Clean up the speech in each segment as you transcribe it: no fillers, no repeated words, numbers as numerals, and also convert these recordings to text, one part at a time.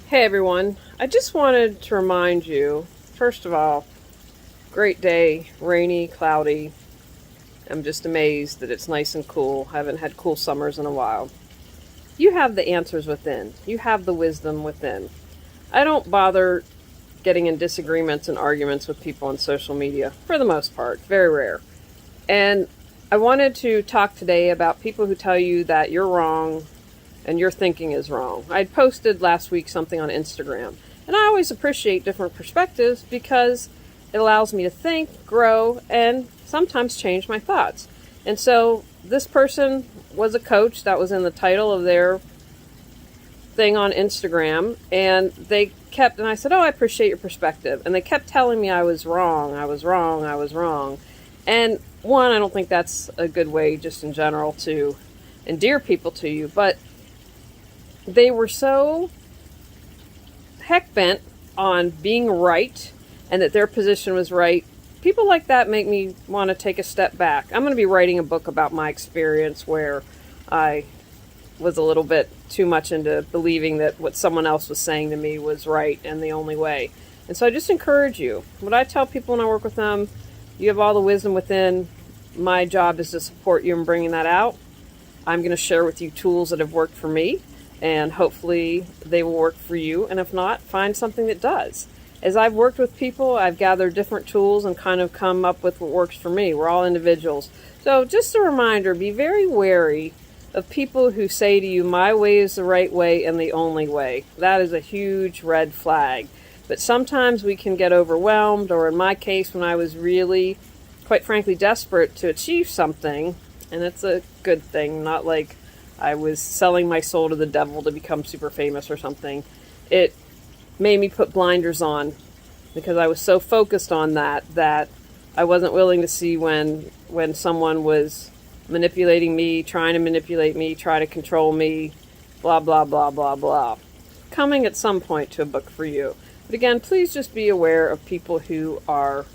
Hey everyone, I just wanted to remind you, first of all, great day, rainy, cloudy. I'm just amazed that it's nice and cool. I haven't had cool summers in a while. You have the answers within. You have the wisdom within. I don't bother getting in disagreements and arguments with people on social media, for the most part, very rare. And I wanted to talk today about people who tell you that you're wrong and your thinking is wrong. I posted last week something on Instagram, and I always appreciate different perspectives because it allows me to think, grow, and sometimes change my thoughts. And so this person was a coach. That was in the title of their thing on Instagram, and and I said, I appreciate your perspective. And they kept telling me I was wrong. And one, I don't think that's a good way just in general to endear people to you, but they were so heck bent on being right and that their position was right. People like that make me want to take a step back. I'm going to be writing a book about my experience where I was a little bit too much into believing that what someone else was saying to me was right and the only way. And so I just encourage you. What I tell people when I work with them, you have all the wisdom within. My job is to support you in bringing that out. I'm going to share with you tools that have worked for me, and hopefully they will work for you. And if not, find something that does. As I've worked with people, I've gathered different tools and kind of come up with what works for me. We're all individuals. So just a reminder, be very wary of people who say to you, my way is the right way and the only way. That is a huge red flag. But sometimes we can get overwhelmed, or in my case, when I was really, quite frankly, desperate to achieve something, and it's a good thing, not like I was selling my soul to the devil to become super famous or something. It made me put blinders on because I was so focused on that I wasn't willing to see when someone was manipulating me, trying to manipulate me, try to control me, blah, blah, blah, blah, blah. Coming at some point to a book for you. But again, please just be aware of people who are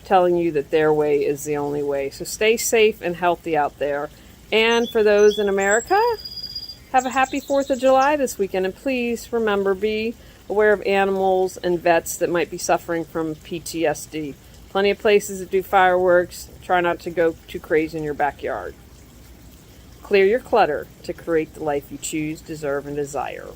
telling you that their way is the only way. So stay safe and healthy out there. And for those in America, have a happy 4th of July this weekend. And please remember, be aware of animals and vets that might be suffering from PTSD. Plenty of places that do fireworks. Try not to go too crazy in your backyard. Clear your clutter to create the life you choose, deserve, and desire.